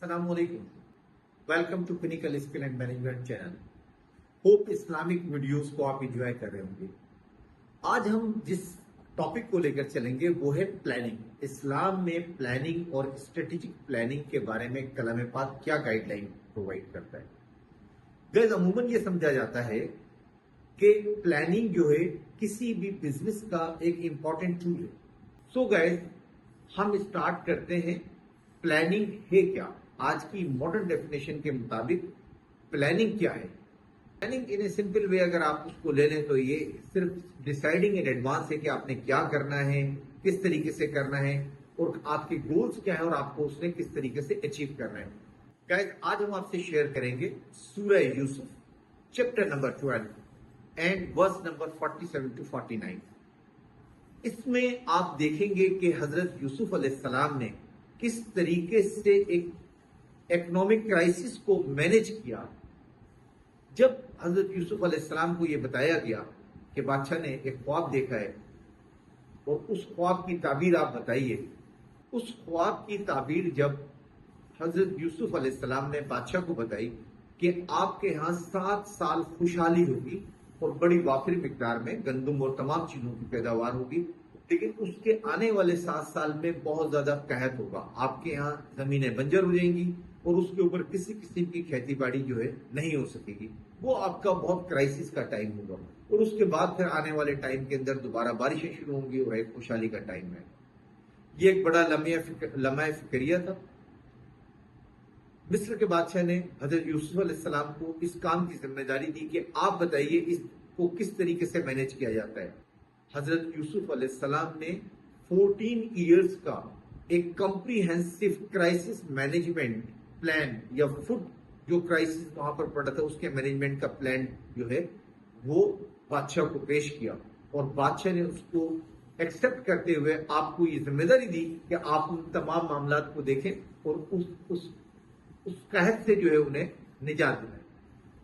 अस्सलाम वालेकुम। Welcome to pinnacle skill and management channel. Hope Islamic videos को आप एंजॉय कर रहे होंगे। आज हम जिस टॉपिक को लेकर चलेंगे वो है प्लानिंग। इस्लाम में प्लानिंग और स्ट्रेटेजिक प्लानिंग के बारे में कलाम पाक क्या गाइडलाइन प्रोवाइड करता है। गाइस, अमूमन ये समझा जाता है कि प्लानिंग जो है किसी भी बिजनेस का एक इंपॉर्टेंट टूल है। सो गाइस, हम स्टार्ट करते हैं। प्लानिंग है क्या? आज की मॉडर्न डेफिनेशन के मुताबिक प्लानिंग क्या है? Planning in a simple way अगर आप उसको ले लें तो ये सिर्फ डिसाइडिंग इन एडवांस है कि आपने क्या करना है, किस तरीके से करना है और आपके गोल्स क्या है और आपको उसने किस तरीके से अचीव करना है। गाइस, आज हम आपसे शेयर करेंगे सूरह Yusuf chapter number 12 and verse number 47 to 49। इसमें आप देखेंगे कि हजरत यूसुफ अलैहिस्सलाम ने किस तरीके से एक इकोनॉमिक क्राइसिस को मैनेज किया। जब हजरत यूसुफ अलैहिस्सलाम को यह बताया गया कि बादशाह ने एक ख्वाब देखा है और उस ख्वाब की ताबीर आप बताइए। उस ख्वाब की ताबीर जब हजरत यूसुफ अलैहिस्सलाम ने बादशाह को बताई कि आपके यहाँ 7 साल खुशहाली होगी और बड़ी वाफिर मिकदार में गंदम और तमाम चीजों की पैदावार होगी, लेकिन उसके आने वाले 7 साल में बहुत ज्यादा कहत होगा। आपके यहाँ जमीनें बंजर हो जाएंगी और उसके ऊपर किसी किस्म की खेती बाड़ी जो है नहीं हो सकेगी। वो आपका बहुत क्राइसिस का टाइम होगा और उसके बाद फिर आने वाले टाइम के अंदर दोबारा बारिशें शुरू होंगी और एक खुशहाली का टाइम है। ये एक बड़ा लम्हा फिक्रिया था। मिस्र के बादशाह ने हजरत यूसुफ अलैहिस्सलाम को इस काम की जिम्मेदारी दी कि आप बताइए इसको किस तरीके से मैनेज किया जाता है। हजरत यूसुफ अलैहिस्सलाम ने 14 इयर्स का एक कॉम्प्रिहेंसिव क्राइसिस मैनेजमेंट प्लान या फूड जो क्राइसिस वहां पर पड़ा था उसके मैनेजमेंट का प्लान जो है वो बादशाह को पेश किया और बादशाह ने उसको एक्सेप्ट करते हुए आपको ये जिम्मेदारी दी कि आप उन तमाम मामला को देखें और उस कहत से जो है उन्हें निजात दिलाए।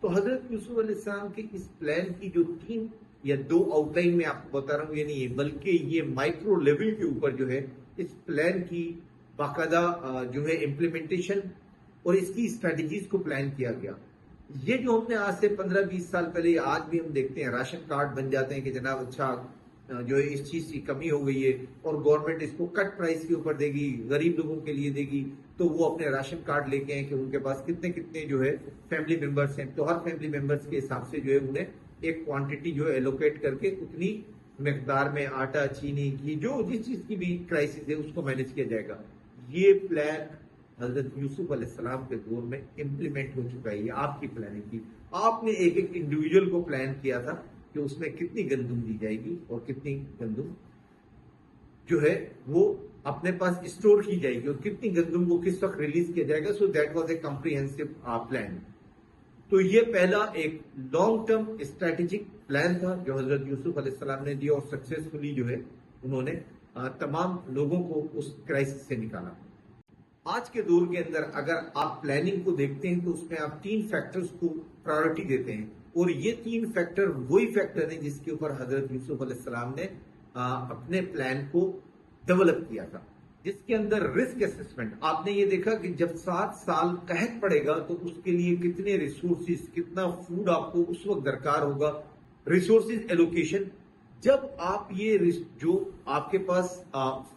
तो हजरत यूसुफ अलैहिस्सलाम के इस प्लान की जो 3 या 2 आउटलाइन में आपको बता रहा हूं, ये नहीं है बल्कि ये माइक्रो लेवल के ऊपर जो है इस प्लान की बाकायदा जो है इम्प्लीमेंटेशन और इसकी स्ट्रेटजीज को प्लान किया गया। ये जो हमने आज से 15-20 साल पहले आज भी हम देखते हैं राशन कार्ड बन जाते हैं कि जनाब अच्छा जो है इस चीज की कमी हो गई है और गवर्नमेंट इसको कट प्राइस के ऊपर देगी, गरीब लोगों के लिए देगी, तो वो अपने राशन कार्ड लेके आए कि उनके पास कितने कितने जो है फैमिली मेंबर्स हैं, तो हर फैमिली मेंबर्स के हिसाब से जो है उन्हें एक क्वांटिटी जो है एलोकेट करके उतनी मिकदार में आटा, चीनी, घी, जो जिस चीज की भी क्राइसिस है उसको मैनेज किया जाएगा। ये प्लान हजरत यूसुफ अलैहिस्सलाम के दौर में इंप्लीमेंट हो चुका है। ये आपकी प्लानिंग की। आपने एक एक इंडिविजुअल को प्लान किया था कि उसमें कितनी गंदम दी जाएगी और कितनी गंदम जो है वो अपने पास स्टोर की जाएगी और कितनी गंदम को किस वक्त रिलीज किया जाएगा। So that was a comprehensive plan. तो ये पहला एक लॉन्ग टर्म स्ट्रेटेजिक प्लान था जो हजरत यूसुफ अलैहिस्सलाम ने दिया और सक्सेसफुली जो है उन्होंने तमाम लोगों को उस क्राइसिस से निकाला। आज के दौर के अंदर अगर आप प्लानिंग को देखते हैं तो उसमें आप 3 फैक्टर्स को प्रायोरिटी देते हैं और ये 3 फैक्टर वही फैक्टर हैं जिसके ऊपर हजरत यूसुफ अलैहिस्सलाम ने अपने प्लान को डेवलप किया था, जिसके अंदर रिस्क असेसमेंट। आपने ये देखा कि जब 7 साल कहत पड़ेगा तो उसके लिए कितने रिसोर्सेज, कितना फूड आपको उस वक्त दरकार होगा, रिसोर्सेज एलोकेशन। जब आप ये जो आपके पास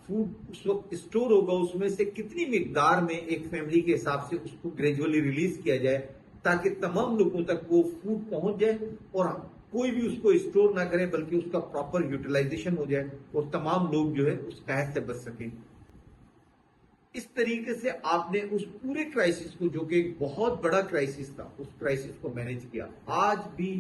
फूड उस वक्त स्टोर होगा उसमें से कितनी मिकदार में एक फैमिली के हिसाब से उसको ग्रेजुअली रिलीज किया जाए ताकि तमाम लोगों तक वो फूड पहुंच जाए और कोई भी उसको स्टोर ना करे बल्कि उसका प्रॉपर यूटिलाइजेशन हो जाए और तमाम लोग जो है उस कहत से बच सकें। इस तरीके से आपने उस पूरे क्राइसिस को, जो कि एक बहुत बड़ा क्राइसिस था, उस क्राइसिस को मैनेज किया। आज भी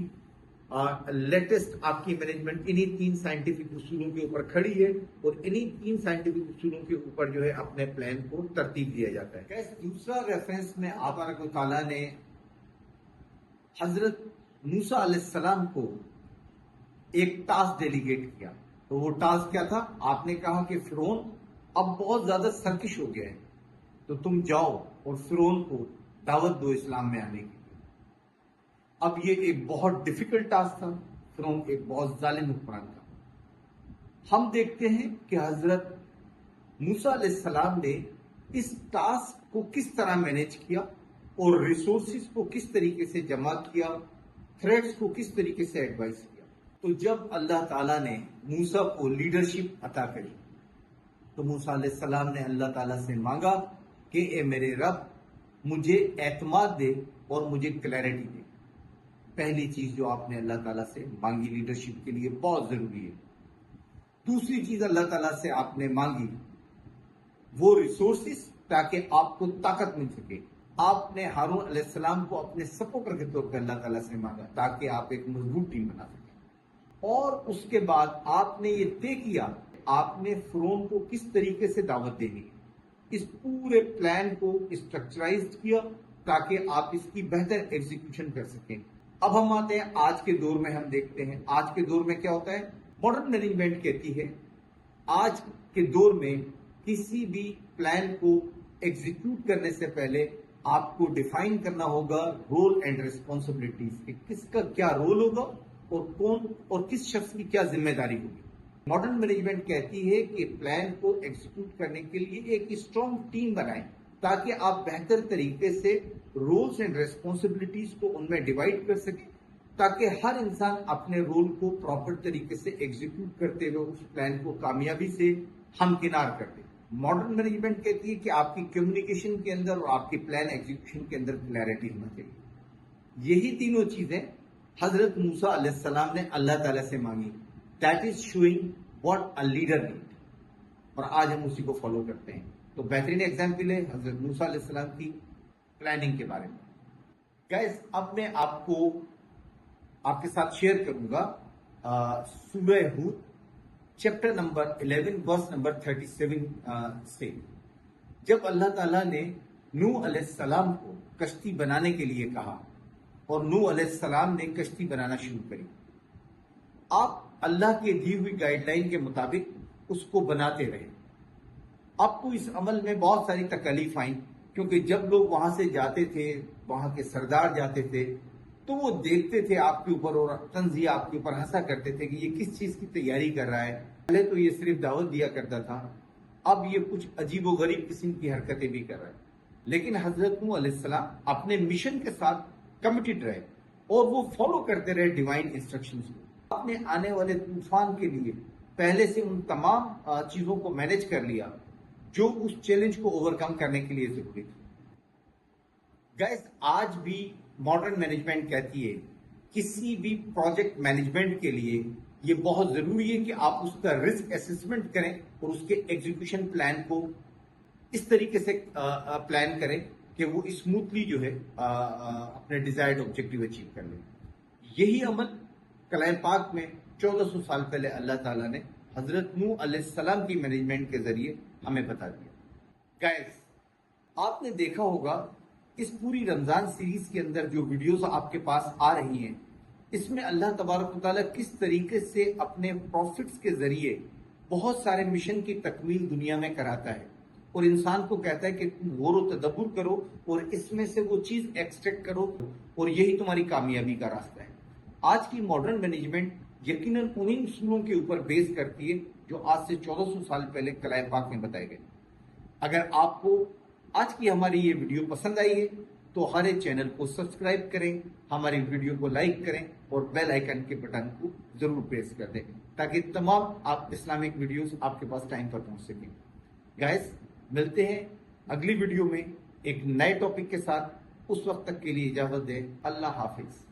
लेटेस्ट आपकी मैनेजमेंट इन्हीं 3 साइंटिफिक उसूलों के ऊपर खड़ी है और इन्हीं 3 साइंटिफिक उसूलों के ऊपर जो है अपने प्लान को तरतीब दिया जाता है। दूसरा रेफरेंस में अल्लाह ताला ने हजरत मूसा अलैहिस्सलाम को एक टास्क डेलीगेट किया। तो वो टास्क क्या था? आपने कहा कि फिरौन अब बहुत ज्यादा सर्किश हो गया है, तो तुम जाओ और फिरौन को दावत दो इस्लाम में आने की। अब ये एक बहुत डिफिकल्ट टास्क था। फिरौन एक बहुत जालिम हुक्मरान था। हम देखते हैं कि हजरत मूसा अलैहिस्सलाम ने इस टास्क کو کس طرح مینج کیا اور ریسورسز کو کس طریقے سے جمع کیا، تھریٹس کو کس طریقے سے ایڈوائز کیا۔ تو جب اللہ تعالیٰ نے موسیٰ کو لیڈرشپ عطا کری تو موسیٰ علیہ السلام نے اللہ تعالیٰ سے مانگا کہ اے میرے رب مجھے اعتماد دے اور مجھے کلیئرٹی دے۔ پہلی چیز جو آپ نے اللہ تعالیٰ سے مانگی لیڈرشپ کے لیے بہت ضروری ہے۔ دوسری چیز اللہ تعالیٰ سے آپ نے مانگی وہ ریسورسز تاکہ آپ کو طاقت مل سکے۔ آپ نے ہارون علیہ السلام کو اپنے سپورٹر کے طور پر اللہ تعالیٰ سے مانگا تاکہ آپ ایک مضبوط ٹیم بنا سکیں، اور اس کے بعد آپ نے یہ طے کیا آپ نے فرعون کو کس طریقے سے دعوت دینی ہے۔ اس پورے پلان کو اسٹرکچرائز کیا تاکہ آپ اس کی بہتر ایگزیکیوشن کر سکیں۔ اب ہم آتے ہیں آج کے دور میں، ہم دیکھتے ہیں آج کے دور میں کیا ہوتا ہے۔ ماڈرن مینجمنٹ کہتی ہے آج کے دور میں کسی بھی پلان کو ایگزیکیوٹ کرنے سے پہلے آپ کو ڈیفائن کرنا ہوگا رول اینڈ ریسپانسبلٹیز کہ کس کا کیا رول ہوگا اور کون اور کس شخص کی کیا ذمہ داری ہوگی۔ ماڈرن مینجمنٹ کہتی ہے کہ پلان کو ایگزیکیوٹ کرنے کے لیے ایک اسٹرانگ ٹیم بنائیں تاکہ آپ بہتر طریقے سے رولز اینڈ ریسپانسبلٹیز کو ان میں ڈیوائڈ کر سکیں، تاکہ ہر انسان اپنے رول کو پراپر طریقے سے ایگزیکیوٹ کرتے ہوئے اس پلان کو کامیابی سے ہمکنار کر دے۔ ماڈرن مینجمنٹ کہتی ہے کہ آپ کی کمیونیکیشن کے اندر اور آپ کی پلان ایگزیکیوشن کے اندر کلیئرٹی ہونا چاہیے۔ یہی تینوں چیزیں حضرت موسیٰ علیہ السلام نے اللہ تعالیٰ سے مانگی۔ That is شوئنگ what a leader need, اور آج ہم اسی کو فالو کرتے ہیں۔ تو بہترین ایگزامپل ہے حضرت موسیٰ علیہ السلام کی پلاننگ کے بارے میں۔ گائز اب میں آپ کو آپ کے ساتھ شیئر کروں گا سورہ ہود چیپٹر نمبر 11 ورس نمبر 37 سے۔ جب اللہ تعالیٰ نے نوح علیہ السلام کو کشتی بنانے کے لیے کہا اور نوح علیہ السلام نے کشتی بنانا شروع کری، آپ اللہ کے دی ہوئی گائیڈ لائن کے مطابق اس کو بناتے رہے۔ آپ کو اس عمل میں بہت ساری تکلیف آئیں، کیونکہ جب لوگ وہاں سے جاتے تھے، وہاں کے سردار جاتے تھے، تو وہ دیکھتے تھے آپ کے اوپر اور طنزیہ آپ کے اوپر ہنسا کرتے تھے کہ یہ کس چیز کی تیاری کر رہا ہے۔ پہلے تو یہ صرف دعوت دیا کرتا تھا، اب یہ کچھ عجیب و غریب قسم کی حرکتیں بھی کر رہا ہے۔ لیکن حضرت نوح علیہ السلام اپنے مشن کے ساتھ کمیٹڈ رہے اور وہ فالو کرتے رہے ڈیوائن انسٹرکشنز کو۔ آپ نے آنے والے طوفان کے لیے پہلے سے ان تمام چیزوں کو مینج کر لیا جو اس چیلنج کو اوور کم کرنے کے لیے ضروری تھی۔ گائز آج بھی ماڈرن مینجمنٹ کہتی ہے کسی بھی پروجیکٹ مینجمنٹ کے لیے یہ بہت ضروری ہے کہ آپ اس کا رسک اسسمنٹ کریں اور اس کے ایگزیکیوشن پلان کو اس طریقے سے پلان کریں کہ وہ اسموتھلی جو ہے اپنے ڈیزائرڈ آبجیکٹیو اچیو کر لیں۔ یہی عمل کلام پاک میں 1400 سال پہلے اللہ تعالیٰ نے حضرت نوح علیہ السلام کی مینجمنٹ کے ذریعے ہمیں بتا دیا۔ گائز آپ نے دیکھا ہوگا اس پوری رمضان سیریز کے اندر جو ویڈیوز آپ کے پاس آ رہی ہیں، اس میں اللہ تبارک و تعالیٰ کس طریقے سے اپنے پروفٹس کے ذریعے بہت سارے مشن کی تکمیل دنیا میں کراتا ہے اور انسان کو کہتا ہے کہ تم غور و تدبر کرو اور اس میں سے وہ چیز ایکسٹریکٹ کرو اور یہی تمہاری کامیابی کا راستہ ہے۔ آج کی ماڈرن مینجمنٹ یقیناً انہی اصولوں کے اوپر بیس کرتی ہے جو آج سے 1400 سال پہلے کلام پاک میں بتائے گئے۔ اگر آپ کو آج کی ہماری یہ ویڈیو پسند آئی ہے تو ہمارے چینل کو سبسکرائب کریں، ہماری ویڈیو کو لائک کریں اور بیل آئیکن کے بٹن کو ضرور پریس کر دیں تاکہ تمام آپ اسلامک ویڈیوز آپ کے پاس ٹائم پر پہنچ سکیں۔ گائز ملتے ہیں اگلی ویڈیو میں ایک نئے ٹاپک کے ساتھ، اس وقت تک کے لیے اجازت دیں۔ اللہ حافظ۔